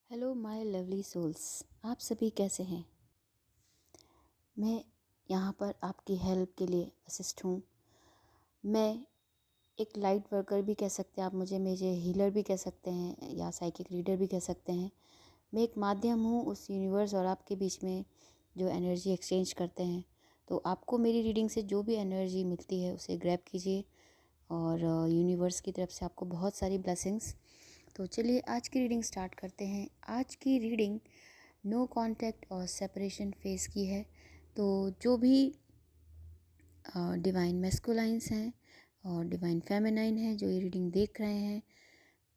Hello my lovely souls. आप सभी कैसे हैं? मैं यहाँ पर आपकी हेल्प के लिए असिस्ट हूँ। मैं एक लाइट वर्कर भी कह सकते हैं आप मुझे हीलर भी कह सकते हैं या साइकिक रीडर भी कह सकते हैं। मैं एक माध्यम हूँ उस यूनिवर्स और आपके बीच में जो एनर्जी एक्सचेंज करते हैं। तो आपको मेरी रीडिंग से जो भी एनर्जी मिलती है उसे ग्रैब कीजिए और यूनिवर्स की तरफ से आपको बहुत सारी ब्लेसिंग्स। तो चलिए आज की रीडिंग स्टार्ट करते हैं। आज की रीडिंग नो कांटेक्ट और सेपरेशन फेस की है। तो जो भी डिवाइन मैस्कुलाइंस हैं और डिवाइन फेमिनाइन हैं जो ये रीडिंग देख रहे हैं,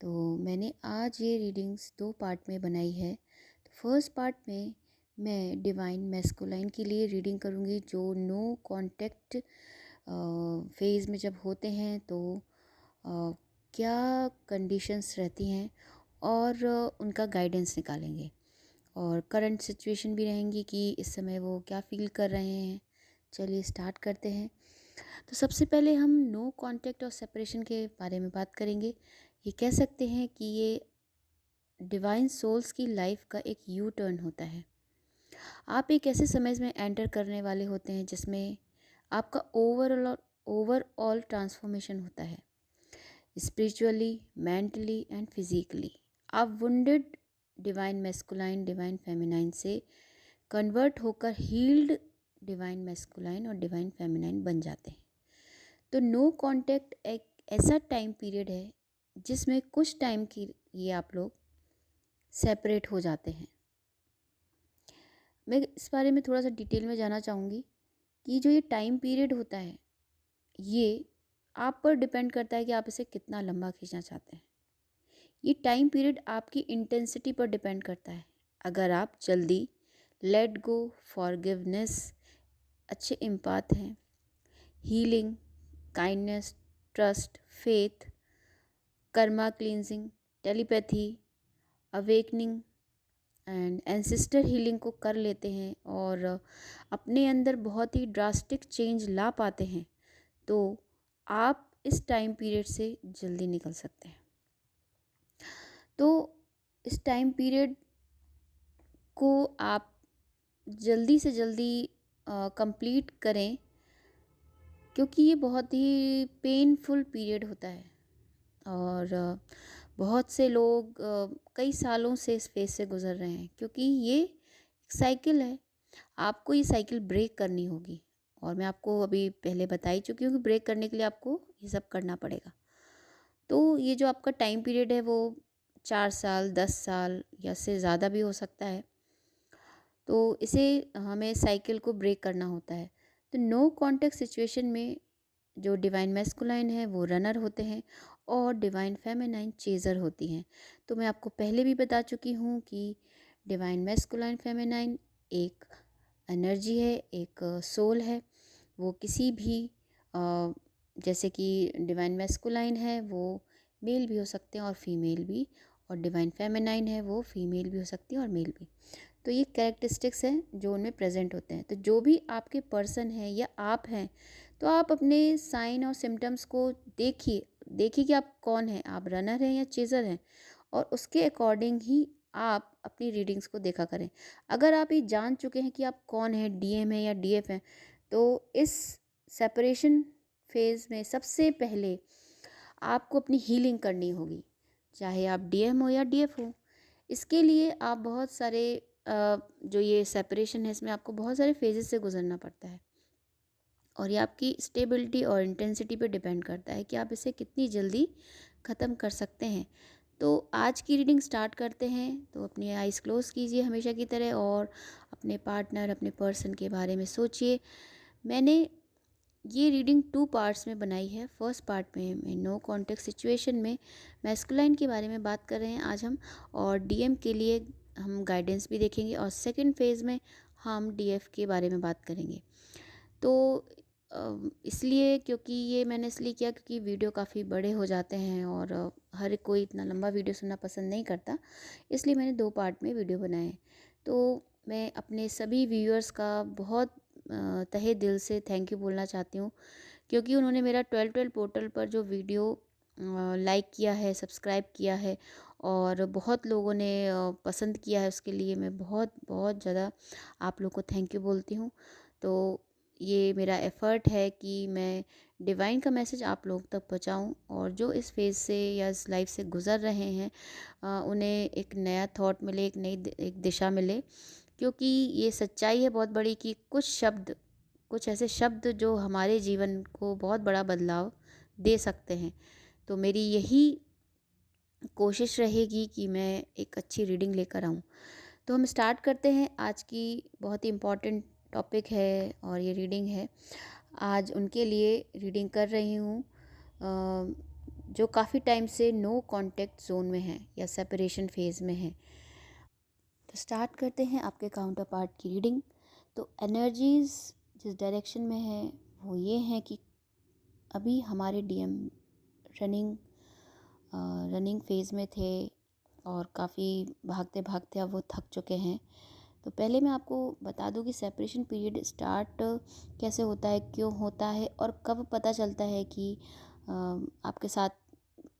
तो मैंने आज ये रीडिंग्स दो पार्ट में बनाई है। तो फर्स्ट पार्ट में मैं डिवाइन मैस्कुलाइन के लिए रीडिंग करूँगी जो नो कांटेक्ट फेज़ में जब होते हैं तो क्या कंडीशंस रहती हैं और उनका गाइडेंस निकालेंगे और करंट सिचुएशन भी रहेंगी कि इस समय वो क्या फील कर रहे हैं। चलिए स्टार्ट करते हैं। तो सबसे पहले हम नो कांटेक्ट और सेपरेशन के बारे में बात करेंगे। ये कह सकते हैं कि ये डिवाइन सोल्स की लाइफ का एक यू टर्न होता है। आप एक ऐसे समय में एंटर करने वाले होते हैं जिसमें आपका ओवरऑल ट्रांसफॉर्मेशन होता है, स्पिरिचुअली, मेंटली एंड फिजिकली। आप wounded divine masculine divine feminine से कन्वर्ट होकर हील्ड डिवाइन मैस्कुलाइन और डिवाइन फेमिनाइन बन जाते हैं। तो नो कांटेक्ट एक ऐसा टाइम पीरियड है जिसमें कुछ टाइम के लिए आप लोग सेपरेट हो जाते हैं। मैं इस बारे में थोड़ा सा डिटेल में जानना चाहूँगी कि जो ये टाइम पीरियड होता है ये आप पर डिपेंड करता है कि आप इसे कितना लंबा खींचना चाहते हैं। ये टाइम पीरियड आपकी इंटेंसिटी पर डिपेंड करता है। अगर आप जल्दी लेट गो, फॉरगिवनेस, अच्छे एम्पाथ हैं, healing, kindness, trust, faith, Karma cleansing, telepathy, awakening and ancestor healing को कर लेते हैं और अपने अंदर बहुत ही ड्रास्टिक चेंज ला पाते हैं, तो आप इस टाइम पीरियड से जल्दी निकल सकते हैं। तो इस टाइम पीरियड को आप जल्दी से जल्दी कंप्लीट करें क्योंकि ये बहुत ही पेनफुल पीरियड होता है और बहुत से लोग कई सालों से इस फेज से गुजर रहे हैं क्योंकि ये एक साइकिल है। आपको ये साइकिल ब्रेक करनी होगी और मैं आपको अभी पहले बता ही चुकी हूँ कि ब्रेक करने के लिए आपको ये सब करना पड़ेगा। तो ये जो आपका टाइम पीरियड है वो 4 साल, 10 साल या से ज़्यादा भी हो सकता है। तो इसे हमें साइकिल को ब्रेक करना होता है। तो नो कॉन्टेक्ट सिचुएशन में जो डिवाइन मैस्कुलाइन है वो रनर होते हैं और डिवाइन फेमिनाइन चेज़र होती हैं। तो मैं आपको पहले भी बता चुकी हूँ कि डिवाइन मैस्कुलाइन फेमिनाइन एक एनर्जी है, एक सोल है। वो किसी भी जैसे कि डिवाइन मैस्कुलाइन है वो मेल भी हो सकते हैं और फीमेल भी, और डिवाइन फेमिनाइन है वो फीमेल भी हो सकती है और मेल भी। तो ये कैरेक्टरिस्टिक्स हैं जो उनमें प्रेजेंट होते हैं। तो जो भी आपके पर्सन है या आप हैं, तो आप अपने साइन और सिम्टम्स को देखिए देखिए कि आप कौन हैं, आप रनर हैं या चेज़र हैं, और उसके अकॉर्डिंग ही आप अपनी रीडिंग्स को देखा करें। अगर आप ये जान चुके हैं कि आप कौन हैं, डीएम है या डीएफ हैं, तो इस सेपरेशन फेज़ में सबसे पहले आपको अपनी हीलिंग करनी होगी, चाहे आप डीएम हो या डीएफ हो। इसके लिए आप बहुत सारे जो ये सेपरेशन है इसमें आपको बहुत सारे फेजेस से गुजरना पड़ता है और ये आपकी स्टेबिलिटी और इंटेंसिटी पे डिपेंड करता है कि आप इसे कितनी जल्दी ख़त्म कर सकते हैं। तो आज की रीडिंग स्टार्ट करते हैं। तो अपनी आइज़ क्लोज कीजिए हमेशा की तरह और अपने पार्टनर, अपने पर्सन के बारे में सोचिए। मैंने ये रीडिंग 2 पार्ट्स में बनाई है। फर्स्ट पार्ट में मैं नो कॉन्टेक्स्ट सिचुएशन में मैस्कुलाइन के बारे में बात कर रहे हैं आज हम, और डीएम के लिए हम गाइडेंस भी देखेंगे, और सेकंड फेज़ में हम डीएफ के बारे में बात करेंगे। तो इसलिए क्योंकि ये मैंने इसलिए किया क्योंकि वीडियो काफ़ी बड़े हो जाते हैं और हर कोई इतना लंबा वीडियो सुनना पसंद नहीं करता, इसलिए मैंने 2 पार्ट में वीडियो बनाए हैं। तो मैं अपने सभी व्यूअर्स का बहुत तहे दिल से थैंक यू बोलना चाहती हूँ क्योंकि उन्होंने मेरा 12 पोर्टल पर जो वीडियो लाइक किया है, सब्सक्राइब किया है और बहुत लोगों ने पसंद किया है। उसके लिए मैं बहुत बहुत ज़्यादा आप लोग को थैंक यू बोलती हूँ। तो ये मेरा एफ़र्ट है कि मैं डिवाइन का मैसेज आप लोग तक पहुँचाऊँ, और जो इस फेज़ से या इस लाइफ से गुज़र रहे हैं उन्हें एक नया थॉट मिले, एक दिशा मिले। क्योंकि ये सच्चाई है बहुत बड़ी कि कुछ ऐसे शब्द जो हमारे जीवन को बहुत बड़ा बदलाव दे सकते हैं। तो मेरी यही कोशिश रहेगी कि मैं एक अच्छी रीडिंग लेकर आऊँ। तो हम स्टार्ट करते हैं। आज की बहुत ही इम्पोर्टेंट टॉपिक है और ये रीडिंग है। आज उनके लिए रीडिंग कर रही हूँ जो काफ़ी टाइम से नो कांटेक्ट जोन में है या सेपरेशन फेज़ में है। तो स्टार्ट करते हैं आपके काउंटर पार्ट की रीडिंग। तो एनर्जीज़ जिस डायरेक्शन में है वो ये हैं कि अभी हमारे डीएम रनिंग रनिंग फेज़ में थे और काफ़ी भागते भागते अब वो थक चुके हैं। तो पहले मैं आपको बता दूं कि सेपरेशन पीरियड स्टार्ट कैसे होता है, क्यों होता है और कब पता चलता है कि आपके साथ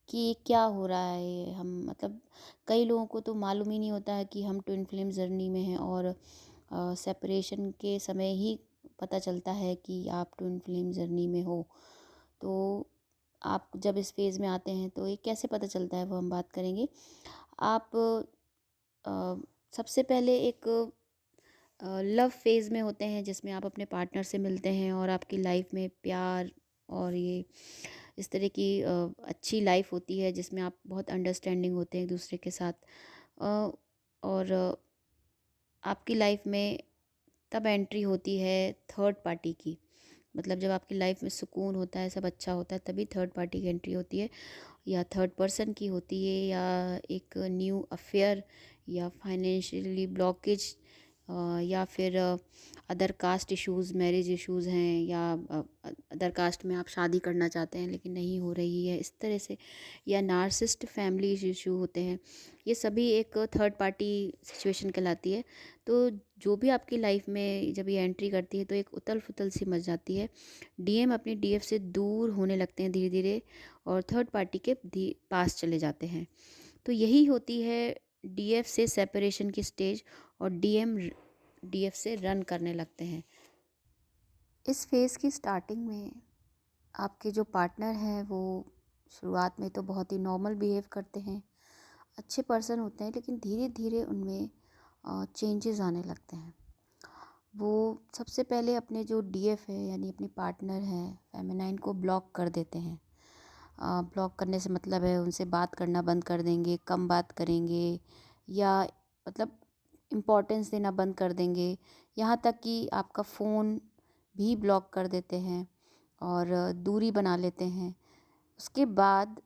कि ये क्या हो रहा है। हम मतलब कई लोगों को तो मालूम ही नहीं होता है कि हम ट्विन फ्लेम जर्नी में हैं, और सेपरेशन के समय ही पता चलता है कि आप ट्विन फ्लेम जर्नी में हो। तो आप जब इस फेज़ में आते हैं तो ये कैसे पता चलता है वो हम बात करेंगे। आप अ, सबसे पहले एक लव फेज़ में होते हैं जिसमें आप अपने पार्टनर से मिलते हैं और आपकी लाइफ में प्यार और ये इस तरह की अच्छी लाइफ होती है जिसमें आप बहुत अंडरस्टैंडिंग होते हैं एक दूसरे के साथ। अ, और आपकी लाइफ में तब एंट्री होती है थर्ड पार्टी की। मतलब जब आपकी लाइफ में सुकून होता है, सब अच्छा होता है, तभी थर्ड पार्टी की एंट्री होती है, या थर्ड पर्सन की होती है, या एक न्यू अफेयर, या फाइनेंशियली ब्लॉकेज, या फिर other caste issues, marriage issues हैं, या अदर कास्ट में आप शादी करना चाहते हैं लेकिन नहीं हो रही है, इस तरह से, या नार्सिसिस्ट फैमिली इशू होते हैं। ये सभी एक थर्ड पार्टी सिचुएशन कहलाती है। तो जो भी आपकी लाइफ में जब ये एंट्री करती है तो एक उथल पुथल सी मच जाती है। डीएम अपनी डीएफ से दूर होने लगते हैं धीरे धीरे, और थर्ड पार्टी के पास चले जाते हैं। तो यही होती है डीएफ से सेपरेशन की स्टेज, और डीएम डीएफ से रन करने लगते हैं। इस फेज़ की स्टार्टिंग में आपके जो पार्टनर हैं वो शुरुआत में तो बहुत ही नॉर्मल बिहेव करते हैं, अच्छे पर्सन होते हैं, लेकिन धीरे धीरे उनमें चेंजेस आने लगते हैं। वो सबसे पहले अपने जो डीएफ है यानी अपनी पार्टनर हैं फेमिनाइन को ब्लॉक कर देते हैं। ब्लॉक करने से मतलब है उनसे बात करना बंद कर देंगे, कम बात करेंगे, या मतलब इम्पोर्टेंस देना बंद कर देंगे। यहाँ तक कि आपका फ़ोन भी ब्लॉक कर देते हैं और दूरी बना लेते हैं। उसके बाद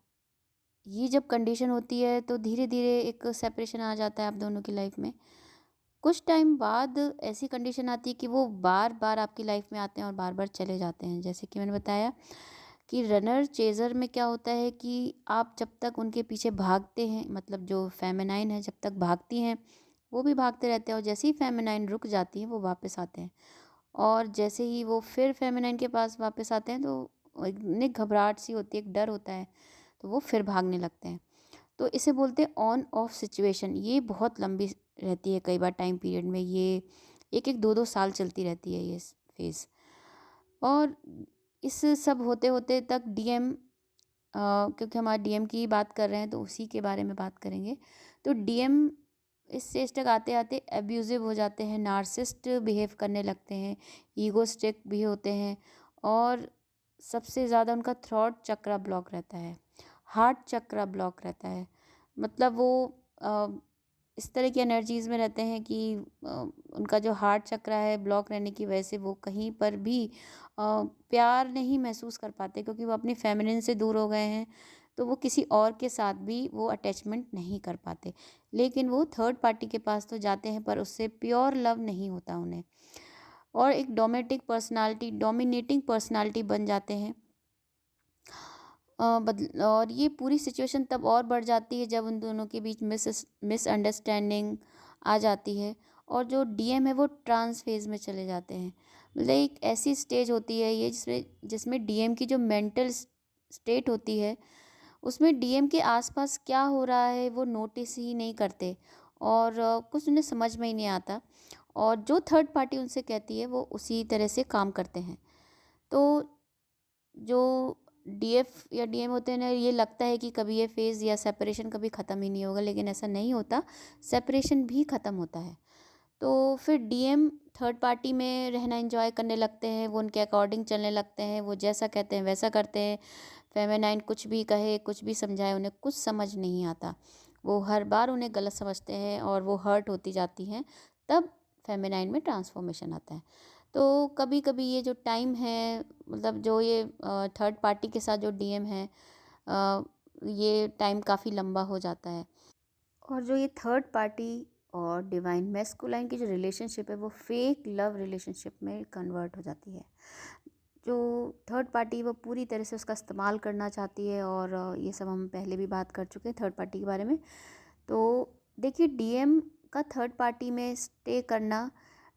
ये जब कंडीशन होती है तो धीरे धीरे एक सेपरेशन आ जाता है आप दोनों की लाइफ में। कुछ टाइम बाद ऐसी कंडीशन आती है कि वो बार बार आपकी लाइफ में आते हैं और बार बार चले जाते हैं। जैसे कि मैंने बताया कि रनर चेज़र में क्या होता है कि आप जब तक उनके पीछे भागते हैं, मतलब जो फेमिनाइन है जब तक भागती हैं वो भी भागते रहते हैं, और जैसे ही फेमिनाइन रुक जाती हैं वो वापस आते हैं, और जैसे ही वो फिर फेमिनाइन के पास वापस आते हैं तो एक घबराहट सी होती है, एक डर होता है, तो वो फिर भागने लगते हैं। तो इसे बोलते हैं ऑन ऑफ सिचुएशन। ये बहुत लंबी रहती है, कई बार टाइम पीरियड में ये एक एक दो दो साल चलती रहती है ये फेज़। और इस सब होते होते तक डीएम, क्योंकि हमारा डीएम की बात कर रहे हैं तो उसी के बारे में बात करेंगे। तो डीएम इस स्टेज तक आते आते एब्यूजिव हो जाते हैं, नार्सिस्ट बिहेव करने लगते हैं, ईगोस्टिक भी होते हैं, और सबसे ज़्यादा उनका थ्रॉट चक्रा ब्लॉक रहता है, हार्ट चक्रा ब्लॉक रहता है। मतलब वो अ, इस तरह की एनर्जीज़ में रहते हैं कि उनका जो हार्ट चक्रा है ब्लॉक रहने की वजह से वो कहीं पर भी प्यार नहीं महसूस कर पाते, क्योंकि वो अपनी फेमिनिन से दूर हो गए हैं। तो वो किसी और के साथ भी वो अटैचमेंट नहीं कर पाते, लेकिन वो थर्ड पार्टी के पास तो जाते हैं पर उससे प्योर लव नहीं होता उन्हें, और एक डोमिनेटिंग पर्सनालिटी बन जाते हैं। बदल और ये पूरी सिचुएशन तब और बढ़ जाती है जब उन दोनों के बीच मिसअंडरस्टैंडिंग आ जाती है, और जो डीएम है वो ट्रांस फेज में चले जाते हैं। मतलब एक ऐसी स्टेज होती है ये जिसमें जिसमें डीएम की जो मेंटल स्टेट होती है उसमें डीएम के आसपास क्या हो रहा है वो नोटिस ही नहीं करते, और कुछ उन्हें समझ में ही नहीं आता, और जो थर्ड पार्टी उनसे कहती है वो उसी तरह से काम करते हैं। तो जो डीएफ या डीएम होते हैं ना, ये लगता है कि कभी ये फेज़ या सेपरेशन कभी ख़त्म ही नहीं होगा, लेकिन ऐसा नहीं होता, सेपरेशन भी ख़त्म होता है। तो फिर डीएम थर्ड पार्टी में रहना एंजॉय करने लगते हैं, वो उनके अकॉर्डिंग चलने लगते हैं, वो जैसा कहते हैं वैसा करते हैं। फेमिनाइन कुछ भी कहे, कुछ भी समझाए, उन्हें कुछ समझ नहीं आता। वो हर बार उन्हें गलत समझते हैं और वो हर्ट होती जाती हैं, तब फेमिनाइन में ट्रांसफॉर्मेशन आता है। तो कभी कभी ये जो टाइम है, मतलब जो ये थर्ड पार्टी के साथ जो डीएम है, अ, ये टाइम काफ़ी लंबा हो जाता है। और जो ये थर्ड पार्टी और डिवाइन मैस्कुलाइन की जो रिलेशनशिप है वो फेक लव रिलेशनशिप में कन्वर्ट हो जाती है। जो थर्ड पार्टी वो पूरी तरह से उसका इस्तेमाल करना चाहती है, और ये सब हम पहले भी बात कर चुके हैं थर्ड पार्टी के बारे में। तो देखिए, डीएम का थर्ड पार्टी में स्टे करना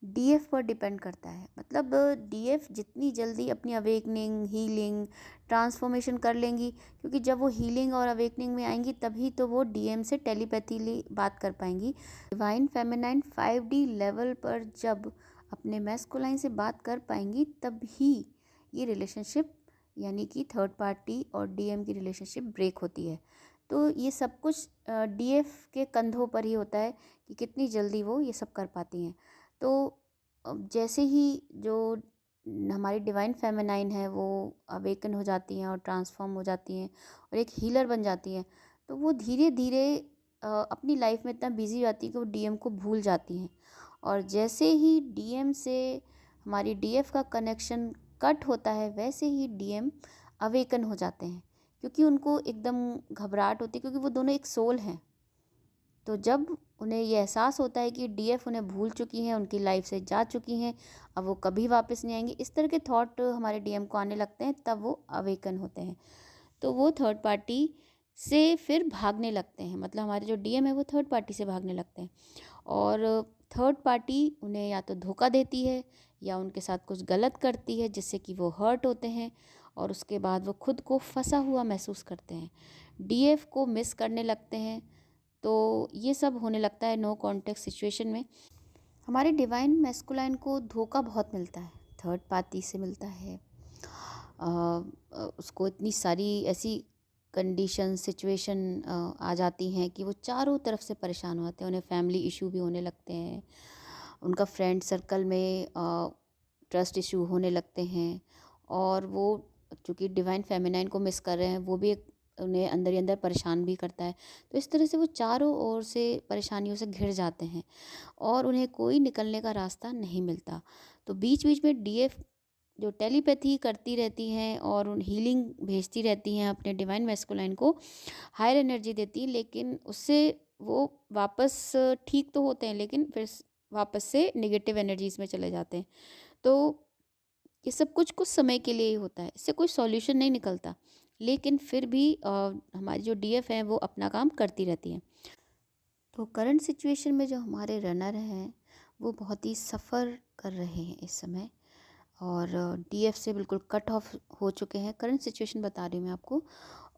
डीएफ पर डिपेंड करता है। मतलब डीएफ जितनी जल्दी अपनी अवेकनिंग, हीलिंग, ट्रांसफॉर्मेशन कर लेंगी, क्योंकि जब वो हीलिंग और अवेकनिंग में आएंगी तभी तो वो डीएम से टेलीपैथीली बात कर पाएंगी। डिवाइन फेमिनाइन 5D लेवल पर जब अपने मैस्कुलाइन से बात कर पाएंगी तभी ये रिलेशनशिप, यानी कि थर्ड पार्टी और डीएम की रिलेशनशिप ब्रेक होती है। तो ये सब कुछ डीएफ के कंधों पर ही होता है कि कितनी जल्दी वो ये सब कर पाती हैं। तो जैसे ही जो हमारी डिवाइन फेमिनाइन है वो अवेकन हो जाती हैं और ट्रांसफॉर्म हो जाती हैं और एक हीलर बन जाती हैं, तो वो धीरे धीरे अपनी लाइफ में इतना बिजी हो जाती है कि वो डीएम को भूल जाती हैं। और जैसे ही डीएम से हमारी डीएफ का कनेक्शन कट होता है, वैसे ही डीएम अवेकन हो जाते हैं, क्योंकि उनको एकदम घबराहट होती है, क्योंकि वो दोनों एक सोल हैं। तो जब उन्हें ये एहसास होता है कि डीएफ उन्हें भूल चुकी हैं, उनकी लाइफ से जा चुकी हैं, अब वो कभी वापस नहीं आएंगी, इस तरह के थॉट हमारे डीएम को आने लगते हैं, तब वो अवेकन होते हैं। तो वो थर्ड पार्टी से फिर भागने लगते हैं, मतलब हमारे जो डीएम है वो थर्ड पार्टी से भागने लगते हैं। और थर्ड पार्टी उन्हें या तो धोखा देती है या उनके साथ कुछ गलत करती है, जिससे कि वो हर्ट होते हैं, और उसके बाद वो खुद को फंसा हुआ महसूस करते हैं, डीएफ को मिस करने लगते हैं। तो ये सब होने लगता है नो कॉन्टेक्स्ट सिचुएशन में। हमारे डिवाइन मैस्कुलाइन को धोखा बहुत मिलता है, थर्ड पार्टी से मिलता है। उसको इतनी सारी ऐसी कंडीशन सिचुएशन आ जाती हैं कि वो चारों तरफ से परेशान हो जाते हैं, उन्हें फैमिली इशू भी होने लगते हैं, उनका फ्रेंड सर्कल में ट्रस्ट इशू होने लगते हैं, और वो चूँकि डिवाइन फेमिनाइन को मिस कर रहे हैं, वो भी एक उन्हें अंदर ही अंदर परेशान भी करता है। तो इस तरह से वो चारों ओर से परेशानियों से घिर जाते हैं और उन्हें कोई निकलने का रास्ता नहीं मिलता। तो बीच बीच में डीएफ जो टेलीपैथी करती रहती हैं और उन हीलिंग भेजती रहती हैं अपने डिवाइन मैस्कुलाइन को, हायर एनर्जी देती हैं, लेकिन उससे वो वापस ठीक तो होते हैं, लेकिन फिर वापस से नेगेटिव एनर्जीज में चले जाते हैं। तो ये सब कुछ कुछ समय के लिए ही होता है, इससे कोई सॉल्यूशन नहीं निकलता, लेकिन फिर भी हमारी जो डीएफ हैं वो अपना काम करती रहती हैं। तो करंट सिचुएशन में जो हमारे रनर हैं वो बहुत ही सफ़र कर रहे हैं इस समय, और डीएफ से बिल्कुल कट ऑफ हो चुके हैं। करंट सिचुएशन बता रही हूँ मैं आपको।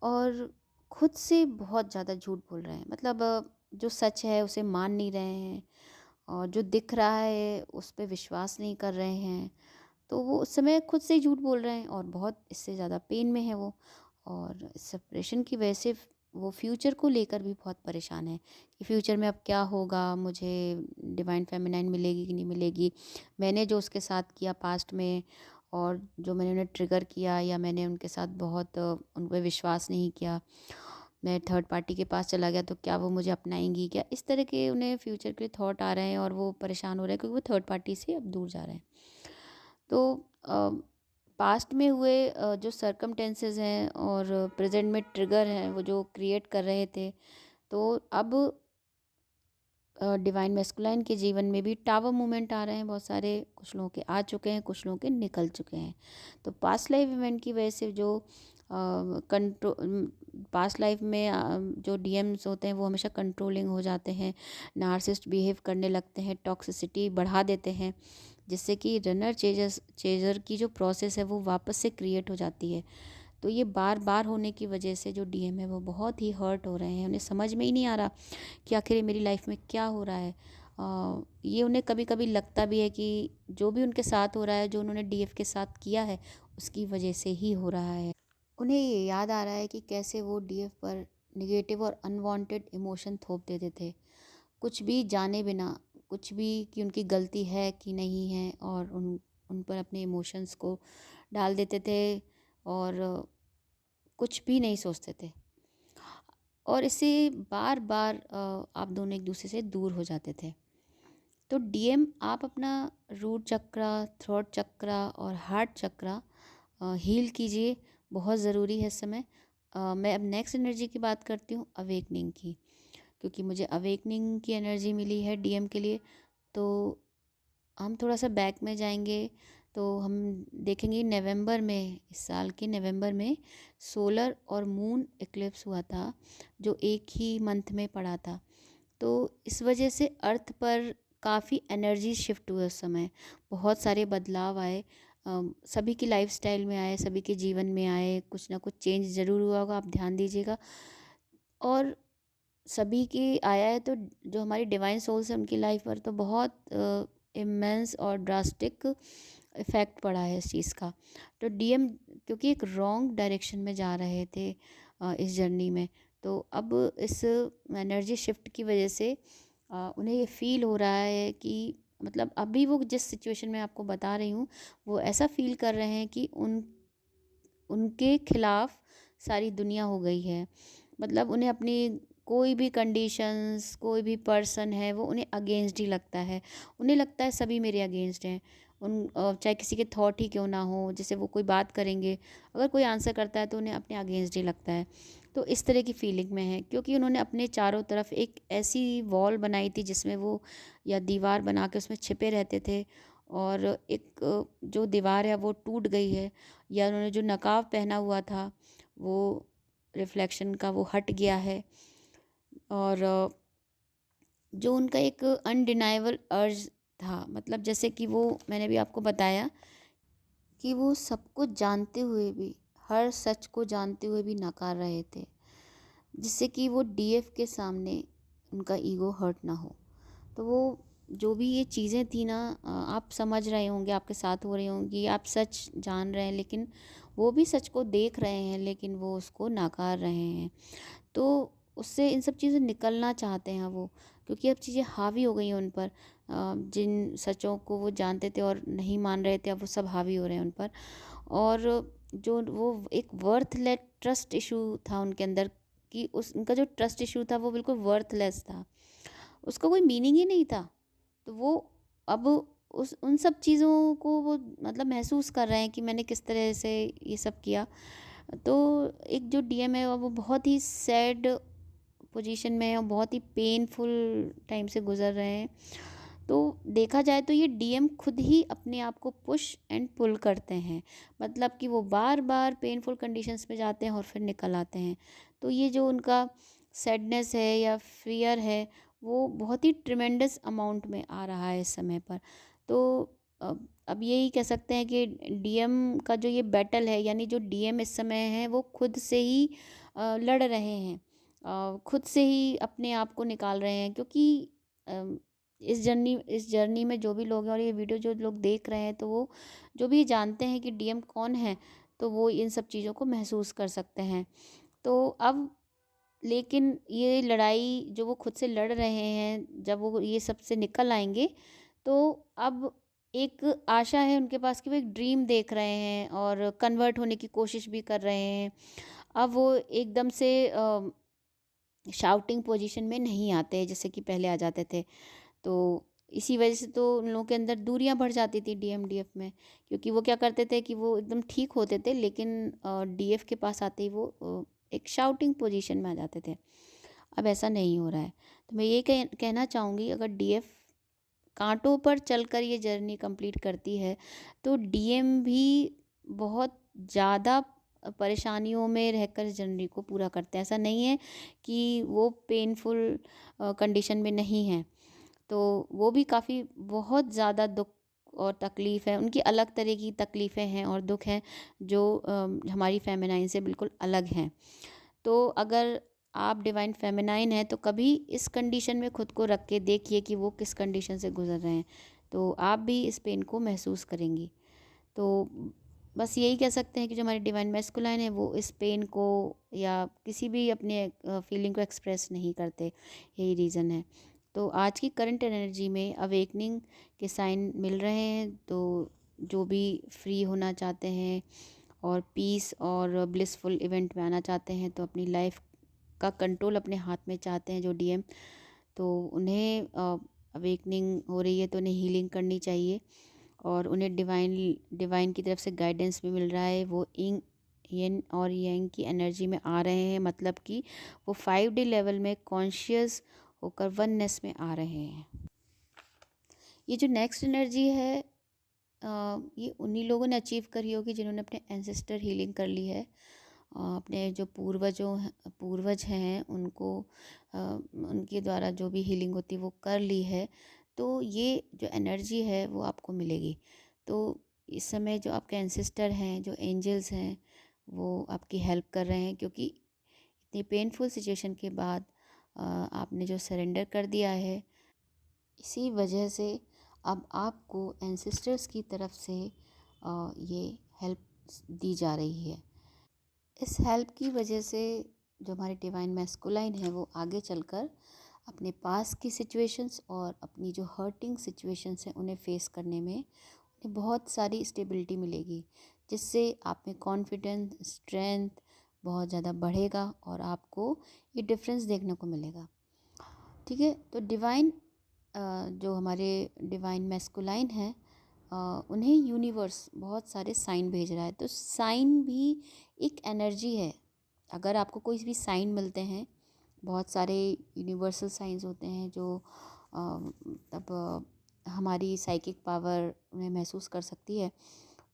और खुद से बहुत ज़्यादा झूठ बोल रहे हैं, मतलब जो सच है उसे मान नहीं रहे हैं, और जो दिख रहा है उस पर विश्वास नहीं कर रहे हैं। तो वो उस समय खुद से ही झूठ बोल रहे हैं और बहुत इससे ज़्यादा पेन में है वो। और सेपरेशन की वजह से वो फ्यूचर को लेकर भी बहुत परेशान है कि फ्यूचर में अब क्या होगा, मुझे डिवाइन फेमिनाइन मिलेगी कि नहीं मिलेगी, मैंने जो उसके साथ किया पास्ट में, और जो मैंने उन्हें ट्रिगर किया या मैंने उनके साथ बहुत उन पर विश्वास नहीं किया, मैं थर्ड पार्टी के पास चला गया तो क्या वो मुझे अपनाएंगी क्या, इस तरह के उन्हें फ्यूचर के लिए थॉट आ रहे हैं और वो परेशान हो रहे हैं क्योंकि वो थर्ड पार्टी से अब दूर जा रहे हैं। तो पास्ट में हुए जो सर्कमटेंसेस हैं और प्रेजेंट में ट्रिगर हैं वो जो क्रिएट कर रहे थे, तो अब डिवाइन मैस्कुलाइन के जीवन में भी टावर मूवमेंट आ रहे हैं बहुत सारे, कुछ लोगों के आ चुके हैं, कुछ लोगों के निकल चुके हैं। तो पास्ट लाइफ इवेंट की वजह से जो पास्ट लाइफ में जो डीएम्स होते हैं वो हमेशा कंट्रोलिंग हो जाते हैं, नार्सिस्ट बिहेव करने लगते हैं, टॉक्सिसिटी बढ़ा देते हैं, जिससे कि रनर चेजर की जो प्रोसेस है वो वापस से क्रिएट हो जाती है। तो ये बार बार होने की वजह से जो डीएम है वो बहुत ही हर्ट हो रहे हैं। उन्हें समझ में ही नहीं आ रहा कि आखिर ये मेरी लाइफ में क्या हो रहा है। ये उन्हें कभी कभी लगता भी है कि जो भी उनके साथ हो रहा है, जो उन्होंने डीएफ के साथ किया है, उसकी वजह से ही हो रहा है। उन्हें ये याद आ रहा है कि कैसे वो डीएफ पर निगेटिव और अनवांटेड इमोशन थोप देते थे, कुछ भी जाने बिना, कुछ भी कि उनकी गलती है कि नहीं है, और उन पर अपने इमोशंस को डाल देते थे और कुछ भी नहीं सोचते थे। और इससे बार बार आप दोनों एक दूसरे से दूर हो जाते थे। तो डीएम, आप अपना रूट चक्रा, थ्रोट चक्रा और हार्ट चक्रा हील कीजिए, बहुत ज़रूरी है इस समय। मैं अब नेक्स्ट एनर्जी की बात करती हूँ, अवेकनिंग की, क्योंकि मुझे अवेकनिंग की एनर्जी मिली है डीएम के लिए। तो हम थोड़ा सा बैक में जाएंगे तो हम देखेंगे नवंबर में, इस साल के नवंबर में सोलर और मून इक्लिप्स हुआ था, जो एक ही मंथ में पड़ा था। तो इस वजह से अर्थ पर काफ़ी एनर्जी शिफ्ट हुए, उस समय बहुत सारे बदलाव आए, सभी की लाइफस्टाइल में आए, सभी के जीवन में आए, कुछ ना कुछ चेंज ज़रूर हुआ होगा, आप ध्यान दीजिएगा। और सभी की आया है तो जो हमारी डिवाइन सोल्स हैं उनकी लाइफ पर तो बहुत इमेंस और ड्रास्टिक इफ़ेक्ट पड़ा है इस चीज़ का। तो डीएम क्योंकि एक रॉन्ग डायरेक्शन में जा रहे थे इस जर्नी में, तो अब इस एनर्जी शिफ्ट की वजह से उन्हें ये फील हो रहा है कि मतलब अभी वो जिस सिचुएशन में आपको बता रही हूँ, वो ऐसा फील कर रहे हैं कि उनके खिलाफ सारी दुनिया हो गई है। मतलब उन्हें अपनी कोई भी कंडीशंस, कोई भी पर्सन है, वो उन्हें अगेंस्ट ही लगता है। उन्हें लगता है सभी मेरे अगेंस्ट हैं। चाहे किसी के थॉट ही क्यों ना हो, जैसे वो कोई बात करेंगे, अगर कोई आंसर करता है तो उन्हें अपने अगेंस्ट ही लगता है। तो इस तरह की फीलिंग में है, क्योंकि उन्होंने अपने चारों तरफ एक ऐसी वॉल बनाई थी जिसमें वो, या दीवार बना के उसमें छिपे रहते थे, और एक जो दीवार है वो टूट गई है, या उन्होंने जो नकाब पहना हुआ था वो रिफ्लेक्शन का वो हट गया है। और जो उनका एक अनडिनाइबल अर्ज था, मतलब जैसे कि वो, मैंने भी आपको बताया कि वो सब कुछ जानते हुए भी, हर सच को जानते हुए भी नकार रहे थे, जिससे कि वो डीएफ के सामने उनका ईगो हर्ट ना हो। तो वो जो भी ये चीज़ें थी ना, आप समझ रहे होंगे, आपके साथ हो रही होंगी, आप सच जान रहे हैं, लेकिन वो भी सच को देख रहे हैं, लेकिन वो उसको नकार रहे हैं। तो उससे इन सब चीज़ें निकलना चाहते हैं वो, क्योंकि अब चीज़ें हावी हो गई हैं उन पर। जिन सचों को वो जानते थे और नहीं मान रहे थे, अब वो सब हावी हो रहे हैं उन पर। और जो वो एक वर्थलेस ट्रस्ट इशू था उनके अंदर, कि उस उनका जो ट्रस्ट इशू था वो बिल्कुल वर्थलेस था, उसका कोई मीनिंग ही नहीं था। तो वो अब उस उन सब चीज़ों को वो मतलब महसूस कर रहे हैं कि मैंने किस तरह से ये सब किया। तो एक जो डीएम है वो बहुत ही सैड पोजीशन में है और बहुत ही पेनफुल टाइम से गुजर रहे हैं। तो देखा जाए तो ये डीएम खुद ही अपने आप को पुश एंड पुल करते हैं, मतलब कि वो बार बार पेनफुल कंडीशंस में जाते हैं और फिर निकल आते हैं। तो ये जो उनका सैडनेस है या फियर है, वो बहुत ही ट्रिमेंडस अमाउंट में आ रहा है इस समय पर। तो अब यही कह सकते हैं कि डीएम का जो ये बैटल है, यानी जो डीएम इस समय है वो खुद से ही लड़ रहे हैं, खुद से ही अपने आप को निकाल रहे हैं, क्योंकि इस जर्नी में जो भी लोग हैं और ये वीडियो जो लोग देख रहे हैं, तो वो जो भी जानते हैं कि डीएम कौन है, तो वो इन सब चीज़ों को महसूस कर सकते हैं। तो अब लेकिन ये लड़ाई जो वो खुद से लड़ रहे हैं, जब वो ये सब से निकल आएंगे, तो अब एक आशा है उनके पास कि वो एक ड्रीम देख रहे हैं और कन्वर्ट होने की कोशिश भी कर रहे हैं। अब वो एकदम से शाउटिंग पोजीशन में नहीं आते जैसे कि पहले आ जाते थे। तो इसी वजह से तो उन लोगों के अंदर दूरियां बढ़ जाती थी डीएफ में, क्योंकि वो क्या करते थे कि वो एकदम ठीक होते थे, लेकिन डीएफ के पास आते ही वो एक शाउटिंग पोजीशन में आ जाते थे। अब ऐसा नहीं हो रहा है। तो मैं ये कहना चाहूँगी, अगर डीएफ कांटों पर चलकर ये जर्नी कंप्लीट करती है, तो डीएम भी बहुत ज़्यादा परेशानियों में रहकर इस जर्नी को पूरा करते हैं। ऐसा नहीं है कि वो पेनफुल कंडीशन में नहीं है, तो वो भी काफ़ी बहुत ज़्यादा दुख और तकलीफ़ है, उनकी अलग तरह की तकलीफ़ें हैं और दुःख हैं जो हमारी फेमिनाइन से बिल्कुल अलग हैं। तो अगर आप डिवाइन फेमिनाइन हैं तो कभी इस कंडीशन में खुद को रख के देखिए कि वो किस कंडीशन से गुज़र रहे हैं, तो आप भी इस पेन को महसूस करेंगी। तो बस यही कह सकते हैं कि जो हमारी डिवाइन मैस्कुलाइन है वो इस पेन को या किसी भी अपने फीलिंग को एक्सप्रेस नहीं करते, यही रीज़न है। तो आज की करंट एनर्जी में अवेकनिंग के साइन मिल रहे हैं, तो जो भी फ्री होना चाहते हैं और पीस और ब्लिसफुल इवेंट में आना चाहते हैं, तो अपनी लाइफ का कंट्रोल अपने हाथ में चाहते हैं जो डीएम, तो उन्हें अवेकनिंग हो रही है तो उन्हें हीलिंग करनी चाहिए और उन्हें डिवाइन डिवाइन की तरफ से गाइडेंस भी मिल रहा है। वो इंग यन और यांग की एनर्जी में आ रहे हैं, मतलब कि वो 5D लेवल में कॉन्शियस होकर वननेस में आ रहे हैं। ये जो नेक्स्ट एनर्जी है ये उन्हीं लोगों ने अचीव करी होगी जिन्होंने अपने एंसेस्टर हीलिंग कर ली है। अपने जो पूर्वज हैं उनको उनके द्वारा जो भी हीलिंग होती है वो कर ली है, तो ये जो एनर्जी है वो आपको मिलेगी। तो इस समय जो आपके एंसेस्टर हैं, जो एंजल्स हैं, वो आपकी हेल्प कर रहे हैं, क्योंकि इतनी पेनफुल सिचुएशन के बाद आपने जो सरेंडर कर दिया है, इसी वजह से अब आपको एंसेस्टर्स की तरफ से ये हेल्प दी जा रही है। इस हेल्प की वजह से जो हमारे डिवाइन मैस्कुलाइन है वो आगे चलकर अपने पास की सिचुएशंस और अपनी जो हर्टिंग सिचुएशंस हैं उन्हें फेस करने में उन्हें बहुत सारी स्टेबिलिटी मिलेगी, जिससे आप में कॉन्फिडेंस, स्ट्रेंथ बहुत ज़्यादा बढ़ेगा और आपको ये डिफरेंस देखने को मिलेगा। ठीक है, तो डिवाइन जो हमारे डिवाइन मैस्कुलाइन हैं उन्हें यूनिवर्स बहुत सारे साइन भेज रहा है। तो साइन भी एक एनर्जी है। अगर आपको कोई भी साइन मिलते हैं, बहुत सारे यूनिवर्सल साइंस होते हैं जो तब हमारी साइकिक पावर उन्हें महसूस कर सकती है।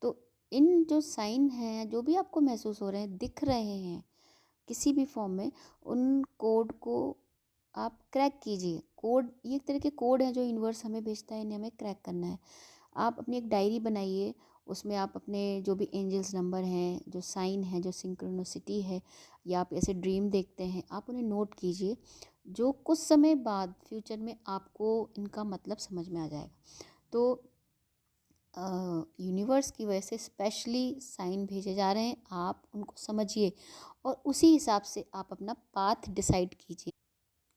तो इन जो साइन हैं, जो भी आपको महसूस हो रहे हैं, दिख रहे हैं किसी भी फॉर्म में, उन कोड को आप क्रैक कीजिए। कोड, ये एक तरह के कोड हैं जो यूनिवर्स हमें भेजता है, इन्हें हमें क्रैक करना है। आप अपनी एक डायरी बनाइए, उसमें आप अपने जो भी एंजल्स नंबर हैं, जो साइन है, जो सिंक्रोनिसिटी है, या आप ऐसे ड्रीम देखते हैं, आप उन्हें नोट कीजिए। जो कुछ समय बाद फ्यूचर में आपको इनका मतलब समझ में आ जाएगा। तो यूनिवर्स की वजह से स्पेशली साइन भेजे जा रहे हैं, आप उनको समझिए और उसी हिसाब से आप अपना पाथ डिसाइड कीजिए।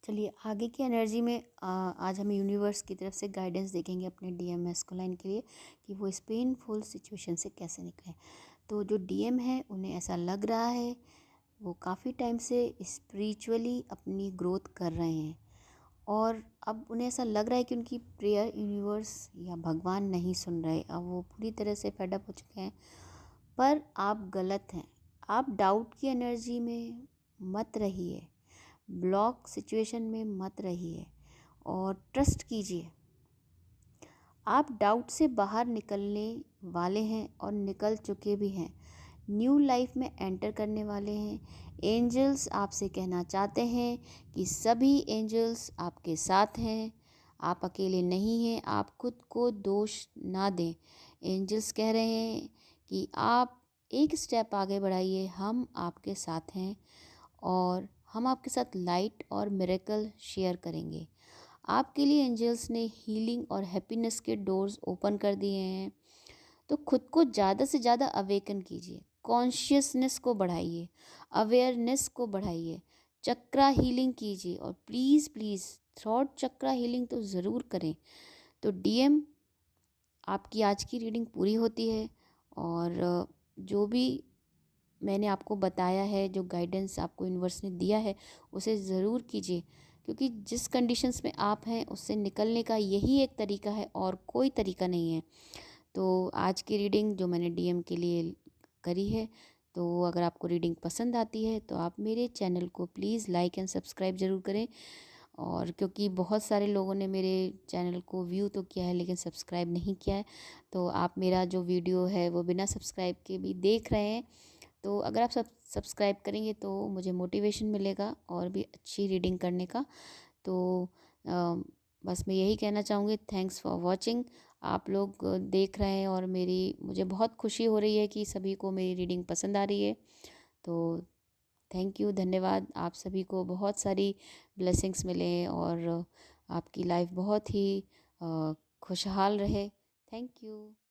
चलिए आगे की एनर्जी में आज हम यूनिवर्स की तरफ से गाइडेंस देखेंगे अपने डीएम मैस्कुलाइन के लिए कि वो इस पेनफुल सिचुएशन से कैसे निकलें। तो जो डीएम है उन्हें ऐसा लग रहा है वो काफ़ी टाइम से स्पिरिचुअली अपनी ग्रोथ कर रहे हैं और अब उन्हें ऐसा लग रहा है कि उनकी प्रेयर यूनिवर्स या भगवान नहीं सुन रहे। अब वो पूरी तरह से फेडअप हो चुके हैं। पर आप गलत हैं। आप डाउट की एनर्जी में मत रहिए, ब्लॉक सिचुएशन में मत रहिए और ट्रस्ट कीजिए। आप डाउट से बाहर निकलने वाले हैं और निकल चुके भी हैं। न्यू लाइफ में एंटर करने वाले हैं। एंजल्स आपसे कहना चाहते हैं कि सभी एंजल्स आपके साथ हैं, आप अकेले नहीं हैं। आप खुद को दोष ना दें। एंजल्स कह रहे हैं कि आप एक स्टेप आगे बढ़ाइए, हम आपके साथ हैं और हम आपके साथ लाइट और मिरेकल शेयर करेंगे। आपके लिए एंजल्स ने हीलिंग और हैप्पीनेस के डोर्स ओपन कर दिए हैं। तो खुद को ज़्यादा से ज़्यादा अवेकन कीजिए, कॉन्शियसनेस को बढ़ाइए, अवेयरनेस को बढ़ाइए, चक्रा हीलिंग कीजिए और please please throat chakra healing तो ज़रूर करें। तो डीएम, आपकी आज की रीडिंग पूरी होती है और जो भी मैंने आपको बताया है, जो गाइडेंस आपको यूनिवर्स ने दिया है, उसे ज़रूर कीजिए, क्योंकि जिस कंडीशंस में आप हैं उससे निकलने का यही एक तरीका है और कोई तरीका नहीं है। तो आज की रीडिंग जो मैंने डीएम के लिए करी है, तो अगर आपको रीडिंग पसंद आती है तो आप मेरे चैनल को प्लीज़ लाइक एंड सब्सक्राइब ज़रूर करें। और क्योंकि बहुत सारे लोगों ने मेरे चैनल को व्यू तो किया है लेकिन सब्सक्राइब नहीं किया है, तो आप मेरा जो वीडियो है वो बिना सब्सक्राइब के भी देख रहे हैं, तो अगर आप सब्सक्राइब करेंगे तो मुझे मोटिवेशन मिलेगा और भी अच्छी रीडिंग करने का। तो बस मैं यही कहना चाहूँगी, थैंक्स फॉर वॉचिंग। आप लोग देख रहे हैं और मुझे बहुत खुशी हो रही है कि सभी को मेरी रीडिंग पसंद आ रही है। तो थैंक यू, धन्यवाद। आप सभी को बहुत सारी ब्लेसिंग्स मिले और आपकी लाइफ बहुत ही खुशहाल रहे। Thank you.